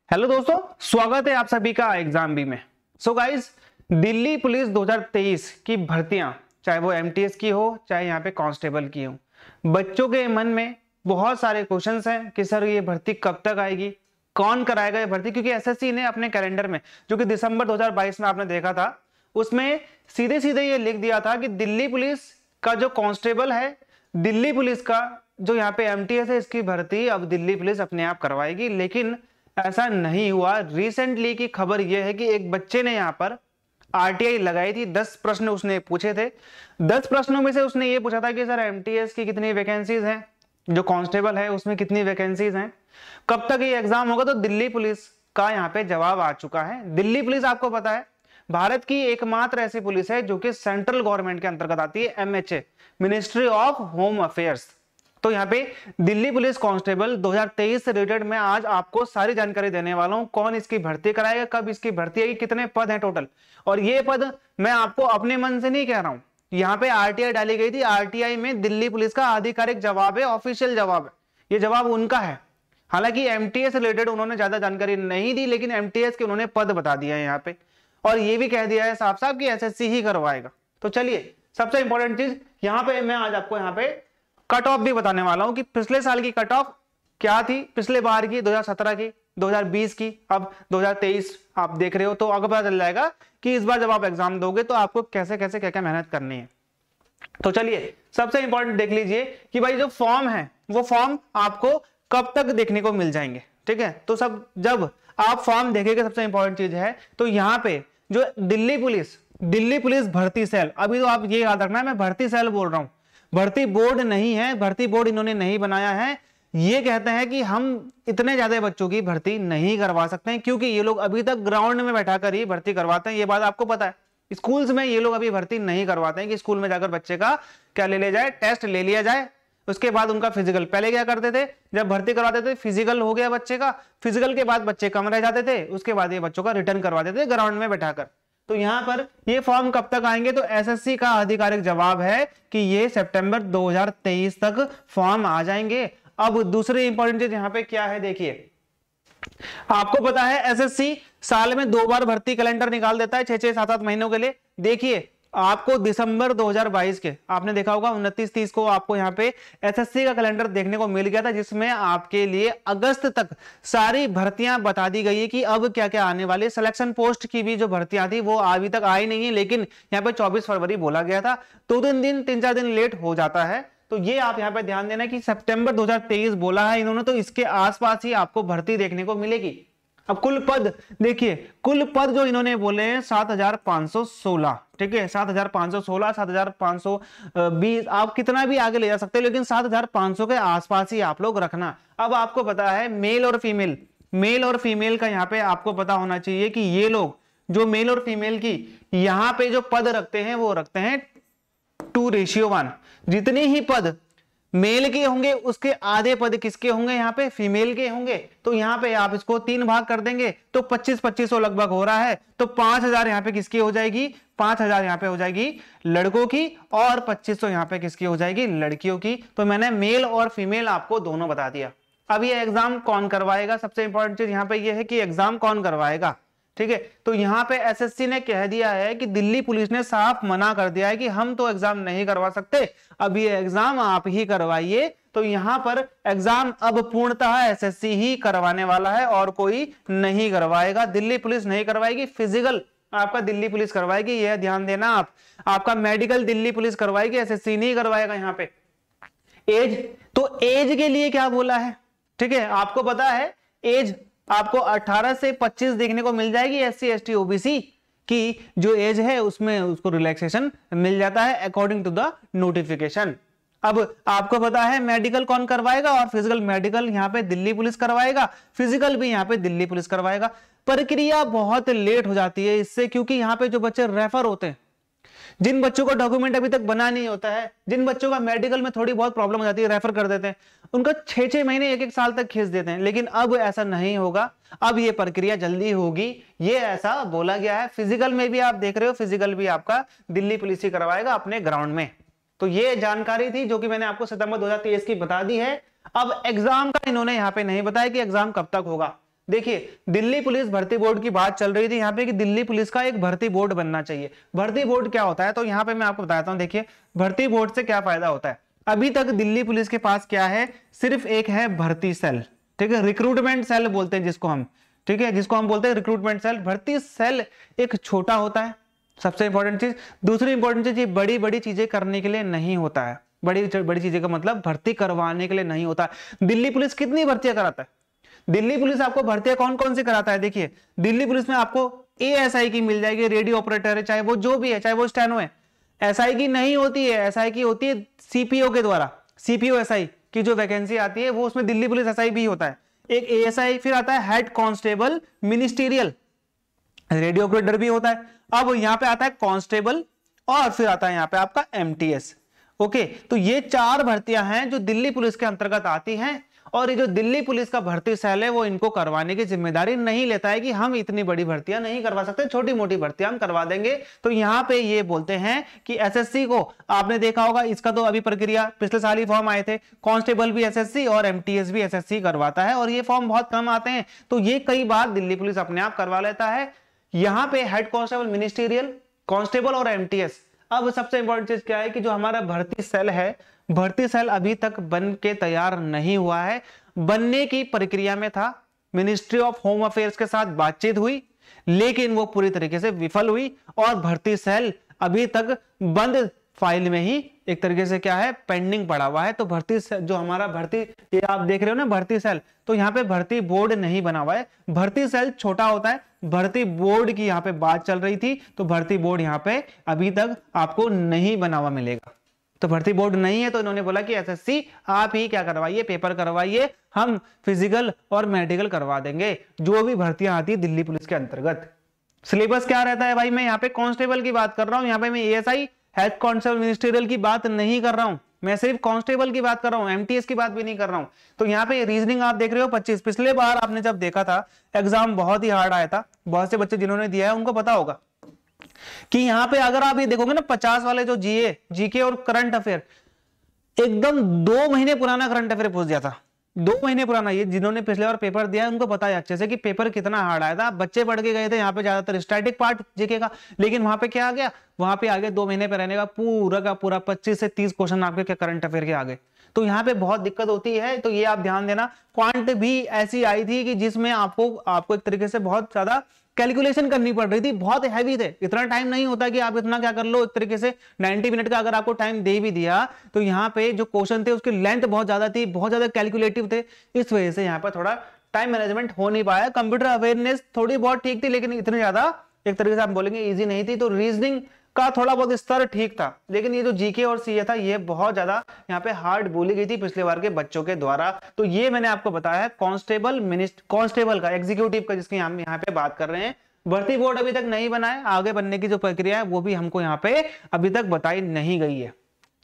Hello दोस्तों, स्वागत है आप सभी का एग्जाम बी में। सो गाइस, दिल्ली पुलिस 2023 की भर्तियां, चाहे वो एमटीएस की हो चाहे यहाँ पे कांस्टेबल की हो, बच्चों के मन में बहुत सारे क्वेश्चंस हैं कि सर ये भर्ती कब तक आएगी, कौन कराएगा ये भर्ती। क्योंकि एसएससी ने अपने कैलेंडर में, जो कि दिसंबर 2022 में आपने देखा था, उसमें सीधे सीधे ये लिख दिया था कि दिल्ली पुलिस का जो कांस्टेबल है, दिल्ली पुलिस का जो यहाँ पे एमटीएस है, इसकी भर्ती अब दिल्ली पुलिस अपने आप करवाएगी। लेकिन ऐसा नहीं हुआ। रिसेंटली की खबर यह है कि एक बच्चे ने यहाँ पर आरटीआई लगाई थी। 10 प्रश्न उसने पूछे थे। 10 प्रश्नों में से उसने ये पूछा था कि सर एमटीएस की कितनी वैकेंसीज हैं, जो कांस्टेबल है उसमें कितनी वैकेंसीज हैं, कब तक ये एग्जाम होगा। तो दिल्ली पुलिस का यहाँ पे जवाब आ चुका है। दिल्ली पुलिस आपको पता है भारत की एकमात्र ऐसी पुलिस है जो कि सेंट्रल गवर्नमेंट के अंतर्गत आती है, MHA, ministry of home affairs. तो यहाँ पे दिल्ली पुलिस कांस्टेबल 2023 से रिलेटेड मैं आज आपको सारी जानकारी देने वाला हूं। कौन इसकी भर्ती कराएगा, कब इसकी भर्ती आएगी, कितने पद हैं टोटल। और ये पद मैं आपको अपने मन से नहीं कह रहा हूं, यहाँ पे आरटीआई डाली गई थी। आरटीआई में दिल्ली पुलिस का आधिकारिक जवाब है, ऑफिशियल जवाब है, ये जवाब उनका है। हालांकि एमटीएस रिलेटेड उन्होंने ज्यादा जानकारी नहीं दी, लेकिन एमटीएस के उन्होंने पद बता दिया है यहाँ पे, और ये भी कह दिया है साफ साफ कि एसएससी ही करवाएगा। तो चलिए, सबसे इंपॉर्टेंट चीज यहाँ पे मैं आज आपको यहाँ पे कट ऑफ भी बताने वाला हूं कि पिछले साल की कट ऑफ क्या थी, पिछले बार की, 2017 की, 2020 की, अब 2023 आप देख रहे हो। तो आगे पता चल जाएगा कि इस बार जब आप एग्जाम दोगे तो आपको कैसे कैसे क्या क्या मेहनत करनी है। तो चलिए, सबसे इंपॉर्टेंट देख लीजिए कि भाई जो फॉर्म है वो फॉर्म आपको कब तक देखने को मिल जाएंगे। ठीक है, तो सब जब आप फॉर्म देखेंगे, सबसे इंपॉर्टेंट चीज है तो यहाँ पे जो दिल्ली पुलिस भर्ती सेल, अभी तो आप ये याद रखना है मैं भर्ती सेल बोल रहा हूं, भर्ती बोर्ड नहीं है। भर्ती बोर्ड इन्होंने नहीं बनाया है। ये कहते हैं कि हम इतने ज्यादा बच्चों की भर्ती नहीं करवा सकते हैं, क्योंकि ये लोग अभी तक ग्राउंड में बैठाकर ही भर्ती करवाते हैं। ये बात आपको पता है। स्कूल्स में ये लोग अभी भर्ती नहीं करवाते हैं कि स्कूल में जाकर बच्चे का क्या ले लिया जाए, टेस्ट ले लिया जाए, उसके बाद उनका फिजिकल। पहले क्या करते थे, जब भर्ती करवाते थे फिजिकल हो गया बच्चे का, फिजिकल के बाद बच्चे कम रह जाते थे, उसके बाद ये बच्चों का रिटर्न करवाते थे ग्राउंड में बैठाकर। तो यहां पर ये फॉर्म कब तक आएंगे, तो एसएससी का आधिकारिक जवाब है कि ये सितंबर 2023 तक फॉर्म आ जाएंगे। अब दूसरी इंपॉर्टेंट चीज यहां पे क्या है, देखिए, आपको पता है एसएससी साल में 2 बार भर्ती कैलेंडर निकाल देता है, 6-6, 7-7 महीनों के लिए। देखिए, आपको दिसंबर 2022 के, आपने देखा होगा 29-30 को आपको यहाँ पे एसएससी का कैलेंडर देखने को मिल गया था, जिसमें आपके लिए अगस्त तक सारी भर्तियां बता दी गई है कि अब क्या क्या आने वाले। सिलेक्शन पोस्ट की भी जो भर्तियां थी वो अभी तक आई नहीं है, लेकिन यहाँ पे 24 फरवरी बोला गया था। 3-4 दिन लेट हो जाता है। तो ये आप यहाँ पे ध्यान देना कि सितंबर 2023 बोला है इन्होंने, तो इसके आसपास ही आपको भर्ती देखने को मिलेगी। अब कुल पद देखिए, कुल पद जो इन्होंने बोले हैं 7516। ठीक है, 7516, 7520, आप कितना भी आगे ले जा सकते हो, लेकिन 7500 के आसपास ही आप लोग रखना। अब आपको पता है मेल और फीमेल का यहाँ पे आपको पता होना चाहिए कि ये लोग जो मेल और फीमेल की यहाँ पे जो पद रखते हैं वो रखते हैं 2:1। जितने ही पद मेल के होंगे उसके आधे पद किसके होंगे, यहाँ पे फीमेल के होंगे। तो यहाँ पे आप इसको 3 भाग कर देंगे तो 2500 लगभग हो रहा है। तो 5000 यहाँ पे किसकी हो जाएगी, 5000 यहाँ पे हो जाएगी लड़कों की, और 2500 यहाँ पे किसकी हो जाएगी, लड़कियों की। तो मैंने मेल और फीमेल आपको दोनों बता दिया। अब ये एग्जाम कौन करवाएगा, सबसे इंपॉर्टेंट चीज यहाँ पे ये है कि एग्जाम कौन करवाएगा। ठीक है, तो यहाँ पे एसएससी ने कह दिया है कि दिल्ली पुलिस ने साफ मना कर दिया है कि हम तो एग्जाम नहीं करवा सकते, अब ये एग्जाम आप ही करवाइए। तो यहाँ पर एग्जाम अब पूर्णतः एसएससी ही करवाने वाला है और कोई नहीं करवाएगा। दिल्ली पुलिस नहीं करवाएगी। फिजिकल आपका दिल्ली पुलिस करवाएगी, यह ध्यान देना आप। आपका मेडिकल दिल्ली पुलिस करवाएगी, एसएससी नहीं करवाएगा। यहाँ पे एज, तो एज के लिए क्या बोला है, ठीक है, आपको पता है एज आपको 18 से 25 देखने को मिल जाएगी। एससी एसटी ओबीसी की जो एज है उसमें उसको रिलैक्सेशन मिल जाता है अकॉर्डिंग टू द नोटिफिकेशन। अब आपको पता है मेडिकल कौन करवाएगा, और फिजिकल मेडिकल यहाँ पे दिल्ली पुलिस करवाएगा, फिजिकल भी यहाँ पे दिल्ली पुलिस करवाएगा। प्रक्रिया बहुत लेट हो जाती है इससे, क्योंकि यहाँ पे जो बच्चे रेफर होते हैं, जिन बच्चों का डॉक्यूमेंट अभी तक बना नहीं होता है, जिन बच्चों का मेडिकल में थोड़ी बहुत प्रॉब्लम हो जाती है, रेफर कर देते हैं, उनका 6-6 महीने 1-1 साल तक खींच देते हैं। लेकिन अब ऐसा नहीं होगा, अब ये प्रक्रिया जल्दी होगी, ये ऐसा बोला गया है। फिजिकल में भी आप देख रहे हो, फिजिकल भी आपका दिल्ली पुलिस ही करवाएगा अपने ग्राउंड में। तो ये जानकारी थी जो कि मैंने आपको सितंबर 2023 की बता दी है। अब एग्जाम का इन्होंने यहाँ पे नहीं बताया कि एग्जाम कब तक होगा। देखिए दिल्ली पुलिस भर्ती बोर्ड की बात चल रही थी यहाँ पे कि दिल्ली पुलिस का एक भर्ती बोर्ड बनना चाहिए। भर्ती बोर्ड क्या होता है, तो यहाँ पे मैं आपको बताता हूँ। देखिए भर्ती बोर्ड से क्या फायदा होता है। अभी तक दिल्ली पुलिस के पास क्या है, सिर्फ एक है भर्ती सेल, ठीक है, रिक्रूटमेंट सेल बोलते हैं जिसको हम, ठीक है, जिसको हम बोलते हैं रिक्रूटमेंट सेल। भर्ती सेल एक छोटा होता है, सबसे इंपॉर्टेंट चीज। दूसरी इंपॉर्टेंट चीज, ये बड़ी बड़ी चीजें करने के लिए नहीं होता है। बड़ी बड़ी चीजें का मतलब भर्ती करवाने के लिए नहीं होता। दिल्ली पुलिस कितनी भर्तियां कराता है, दिल्ली पुलिस आपको भर्तियां कौन कौन सी कराता है। देखिए दिल्ली पुलिस में आपको एएसआई की मिल जाएगी, रेडियो ऑपरेटर है, चाहे वो जो भी है, चाहे वो स्टेनो है। एसआई की नहीं होती है, एसआई की होती है सीपीओ के द्वारा। सीपीओ एसआई की जो वैकेंसी आती है वो उसमें दिल्ली पुलिस एसआई भी होता है। एक एएसआई, फिर आता है head constable ministerial, radio operator भी होता है। अब यहाँ पे आता है कांस्टेबल, और फिर आता है यहाँ पे आपका एमटीएस। ओके, तो ये 4 भर्तियां हैं जो दिल्ली पुलिस के अंतर्गत आती हैं, और ये जो दिल्ली पुलिस का भर्ती सेल है वो इनको करवाने की जिम्मेदारी नहीं लेता है कि हम इतनी बड़ी भर्तियां नहीं करवा सकते, छोटी मोटी भर्तियां हम करवा देंगे। तो यहाँ पे ये बोलते हैं कि एसएससी को आपने देखा होगा, इसका तो अभी प्रक्रिया पिछले साल ही फॉर्म आए थे, कांस्टेबल भी एसएससी और एमटीएस भी एसएससी करवाता है, और ये फॉर्म बहुत कम आते हैं, तो ये कई बार दिल्ली पुलिस अपने आप करवा लेता है। यहाँ पे हेड कांस्टेबल मिनिस्टीरियल, कांस्टेबल और एमटीएस। अब सबसे इंपॉर्टेंट चीज क्या है कि जो हमारा भर्ती सेल है, भर्ती सेल अभी तक बन के तैयार नहीं हुआ है, बनने की प्रक्रिया में था। मिनिस्ट्री ऑफ होम अफेयर्स के साथ बातचीत हुई, लेकिन वो पूरी तरीके से विफल हुई, और भर्ती सेल अभी तक बंद फाइल में ही एक तरीके से क्या है, पेंडिंग पड़ा हुआ है। तो भर्ती जो हमारा भर्ती, ये आप देख रहे हो ना भर्ती सेल, तो यहाँ पे भर्ती बोर्ड नहीं बना हुआ है, भर्ती सेल छोटा होता है। भर्ती बोर्ड की यहाँ पे बात चल रही थी, तो भर्ती बोर्ड यहाँ पे अभी तक आपको नहीं बना हुआ मिलेगा। तो भर्ती बोर्ड नहीं है, तो इन्होंने बोला कि एसएससी आप ही क्या करवाइए, पेपर करवाइए, हम फिजिकल और मेडिकल करवा देंगे जो भी भर्तियां आती है दिल्ली पुलिस के अंतर्गत। सिलेबस क्या रहता है भाई, मैं यहाँ पे कांस्टेबल की बात कर रहा हूँ, यहाँ पे मैं एएसआई हेड कांस्टेबल मिनिस्ट्रियल की बात नहीं कर रहा हूँ, मैं सिर्फ कांस्टेबल की बात कर रहा हूँ, एमटीएस की बात भी नहीं कर रहा हूँ। तो यहाँ पे रीजनिंग आप देख रहे हो 25। पिछले बार आपने जब देखा था एग्जाम बहुत ही हार्ड आया था, बहुत से बच्चे जिन्होंने दिया है उनको पता होगा कि यहाँ पे अगर आप ये देखोगे ना 50 वाले जो जीके और करंट अफेयर, एकदम 2 महीने पुराना करंट अफेयर पूछ दिया था, 2 महीने पुराना। ये जिन्होंने पिछले बार पेपर दिया है उनको पता है अच्छे से कि पेपर कितना हार्ड आया था। बच्चे पढ़ के गए थे यहाँ पे ज्यादातर स्टैटिक पार्ट जीके का, लेकिन वहां पे क्या आ गया, वहां पे आ गया 2 महीने पे रहने का पूरा 25 से 30 क्वेश्चन आपके क्या करंट अफेयर के आ गए। तो यहाँ पे बहुत दिक्कत होती है, तो ये आप ध्यान देना। क्वांट भी ऐसी आई थी कि जिसमें आपको एक तरीके से बहुत ज्यादा कैलकुलेशन करनी पड़ रही थी, बहुत हैवी थे। इतना टाइम नहीं होता कि आप इतना क्या कर लो, एक तरीके से 90 मिनट का अगर आपको टाइम दे भी दिया, तो यहाँ पे जो क्वेश्चन थे उसकी लेंथ बहुत ज्यादा थी, बहुत ज्यादा कैलकुलेटिव थे, इस वजह से यहाँ पर थोड़ा टाइम मैनेजमेंट हो नहीं पाया। कंप्यूटर अवेयरनेस थोड़ी बहुत ठीक थी, लेकिन इतनी ज्यादा एक तरीके से आप बोलेंगे इजी नहीं थी। तो रीजनिंग का थोड़ा बहुत स्तर ठीक था, लेकिन ये जो जीके और सीए था ये बहुत ज्यादा यहाँ पे हार्ड बोली गई थी पिछले बार के बच्चों के द्वारा। तो ये मैंने आपको बताया है कांस्टेबल का, एग्जीक्यूटिव का, जिसकी हम यहाँ पे बात कर रहे हैं। भर्ती बोर्ड अभी तक नहीं बना है, आगे बनने की जो प्रक्रिया है वो भी हमको यहाँ पे अभी तक बताई नहीं गई है।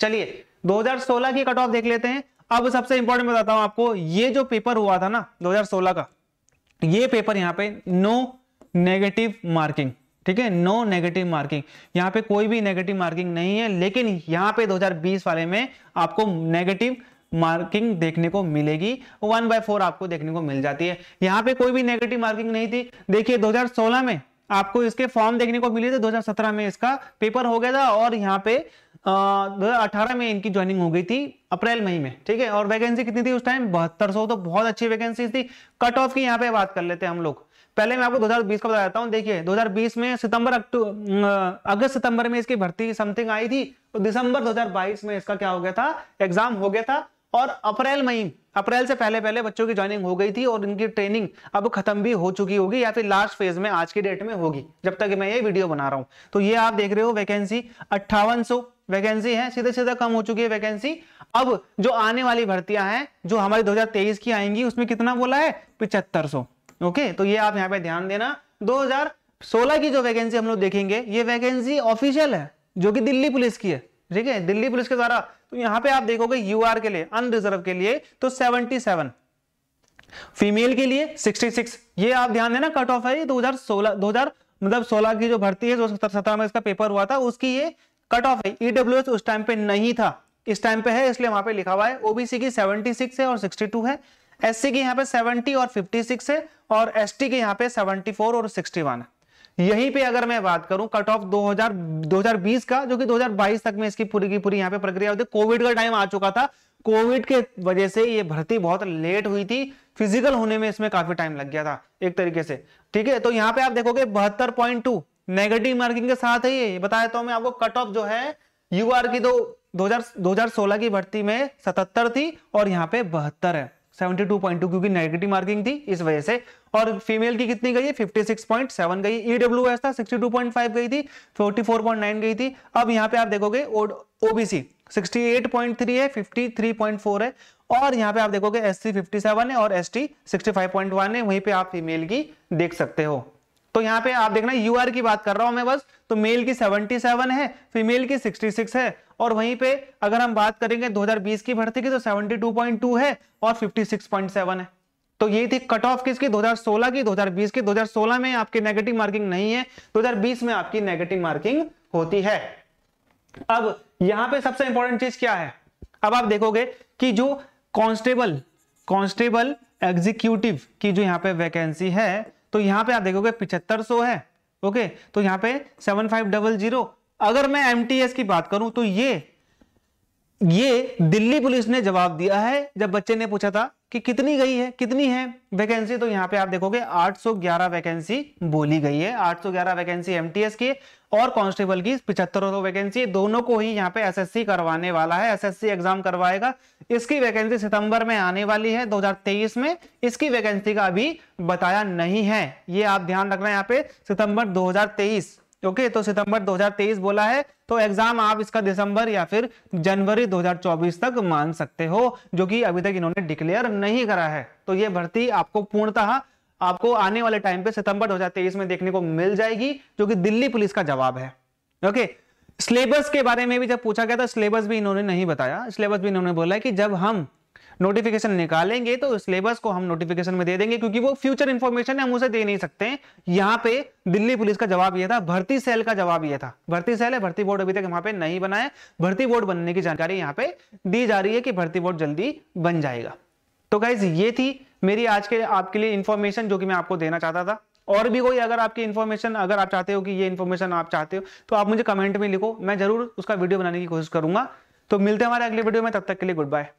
चलिए 2016 की कट ऑफ देख लेते हैं। अब सबसे इंपॉर्टेंट बताता हूं आपको, ये जो पेपर हुआ था ना 2016 का, ये पेपर यहाँ पे नो नेगेटिव मार्किंग, ठीक है, नो नेगेटिव मार्किंग, यहाँ पे कोई भी नेगेटिव मार्किंग नहीं है। लेकिन यहाँ पे 2020 वाले में आपको नेगेटिव मार्किंग देखने को मिलेगी, 1/4 आपको देखने को मिल जाती है। यहाँ पे कोई भी नेगेटिव मार्किंग नहीं थी। देखिए 2016 में आपको इसके फॉर्म देखने को मिले थे, 2017 में इसका पेपर हो गया था, और यहाँ पे 2018 में इनकी ज्वाइनिंग हो गई थी अप्रैल मई में, ठीक है। और वैकेंसी कितनी थी उस टाइम, 7200, तो बहुत अच्छी वैकेंसी थी। कट ऑफ की यहाँ पे बात कर लेते हैं हम लोग। पहले मैं आपको 2020 का बता देता हूं। देखिए 2020 में अगस्त सितंबर में इसकी भर्ती समथिंग आई थी, तो दिसंबर 2022 में इसका क्या हो गया था, एग्जाम हो गया था, और अप्रैल से पहले बच्चों की ज्वाइनिंग हो गई थी, और इनकी ट्रेनिंग अब खत्म भी हो चुकी होगी, या फिर लास्ट फेज में आज की डेट में होगी जब तक मैं ये वीडियो बना रहा हूं। तो ये आप देख रहे हो वैकेंसी 5800 वैकेंसी है, सीधे कम हो चुकी है वैकेंसी। अब जो आने वाली भर्तियां हैं जो हमारी 2023 की आएंगी, उसमें कितना बोला है, 7500। ओके, तो ये आप यहाँ पे ध्यान देना। 2016 की जो वैकेंसी हम लोग देखेंगे, ये वैकेंसी ऑफिशियल है जो कि दिल्ली पुलिस की है, ठीक है, दिल्ली पुलिस के द्वारा। तो यहाँ पे आप देखोगे यूआर के लिए, अनरिजर्व के लिए तो 77, फीमेल के लिए 66। ये आप ध्यान देना, कट ऑफ है 2016 की जो भर्ती है, 2017 में इसका पेपर हुआ था, उसकी ये कट ऑफ है। ईडब्ल्यूएस उस टाइम पे नहीं था, इस टाइम पे है, इसलिए वहां पे लिखा हुआ है। ओबीसी की 76 है और 62 है। SC के यहाँ पे 70 और 56 है, और ST के यहाँ पे 74 और 61 है। यहीं पे अगर मैं बात करूं कट ऑफ 2020 का, जो कि 2022 तक में इसकी पूरी की पूरी यहाँ पे प्रक्रिया होती है। कोविड का टाइम आ चुका था, कोविड के वजह से ये भर्ती बहुत लेट हुई थी, फिजिकल होने में इसमें काफी टाइम लग गया था एक तरीके से, ठीक है। तो यहाँ पे आप देखोगे 72.2 नेगेटिव मार्किंग के साथ है। ये बताया तो मैं आपको, कट ऑफ जो है यूआर की तो 2016 की भर्ती में 77 थी और यहाँ पे 72 है, 72.2, क्योंकि नेगेटिव मार्किंग थी इस वजह से। और फीमेल की कितनी गई है, 56.7 गई। ईडब्ल्यूएस था 62.5 गई थी, 44.9 गई थी। अब यहाँ पे आप देखोगे ओबीसी 68.3 है, 53.4 है, और यहाँ पे आप देखोगे एससी 57 है और एसटी 65.1 है। वहीं पे आप फीमेल की देख सकते हो। तो यहाँ पे आप देखना यूआर की बात कर रहा हूं मैं बस, तो मेल की 77 है, फीमेल की 66 है। और वहीं पे अगर हम बात करेंगे 2020 की भर्ती की तो 72.2 है और 56.7 है। तो ये थी कट ऑफ किसकी, 2016 की, 2020 की। 2016 में आपकी नेगेटिव मार्किंग नहीं है, 2020 में आपकी नेगेटिव मार्किंग होती है। अब यहां पे सबसे इंपॉर्टेंट चीज क्या है, अब आप देखोगे कि जो कांस्टेबल एग्जीक्यूटिव की जो यहाँ पे वैकेंसी है, तो यहां पे आप देखोगे 7500 है, ओके। तो यहाँ पे 7500। अगर मैं एमटीएस की बात करूं तो ये दिल्ली पुलिस ने जवाब दिया है जब बच्चे ने पूछा था कि कितनी गई है, कितनी है वैकेंसी, तो यहाँ पे आप देखोगे 811 वैकेंसी बोली गई है। 811 वैकेंसी एमटीएस की और कांस्टेबल की 75 वैकेंसी, दोनों को ही यहाँ पे एसएससी करवाने वाला है, एसएससी एग्जाम करवाएगा। इसकी वैकेंसी सितंबर में आने वाली है 2023 में। इसकी वैकेंसी का अभी बताया नहीं है, ये आप ध्यान रखना यहाँ पे, सितंबर 2023, ओके। तो सितंबर 2023 बोला है, तो एग्जाम आप इसका दिसंबर या फिर जनवरी 2024 तक मान सकते हो, जो कि अभी तक इन्होंने डिक्लेयर नहीं करा है। तो ये भर्ती आपको पूर्णतः आपको आने वाले टाइम पे सितंबर 2023 में देखने को मिल जाएगी, जो कि दिल्ली पुलिस का जवाब है, ओके। सिलेबस के बारे में भी जब पूछा गया था, सिलेबस भी इन्होंने नहीं बताया। सिलेबस भी इन्होंने बोला है कि जब हम नोटिफिकेशन निकालेंगे तो सिलेबस को हम नोटिफिकेशन में दे देंगे, क्योंकि वो फ्यूचर इंफॉर्मेशन है, हम उसे दे नहीं सकते हैं। यहाँ पे दिल्ली पुलिस का जवाब ये था, भर्ती सेल का जवाब ये था। भर्ती सेल है, भर्ती बोर्ड अभी तक वहां पे नहीं बना है। भर्ती बोर्ड बनने की जानकारी यहाँ पे दी जा रही है कि भर्ती बोर्ड जल्दी बन जाएगा। तो गाइज ये थी मेरी आज के आपके लिए इंफॉर्मेशन, जो कि मैं आपको देना चाहता था। और भी कोई अगर आपकी इंफॉर्मेशन, अगर आप चाहते हो कि ये इंफॉर्मेशन आप चाहते हो, तो आप मुझे कमेंट में लिखो, मैं जरूर उसका वीडियो बनाने की कोशिश करूंगा। तो मिलते हैं हमारे अगले वीडियो में, तब तक के लिए गुड बाय।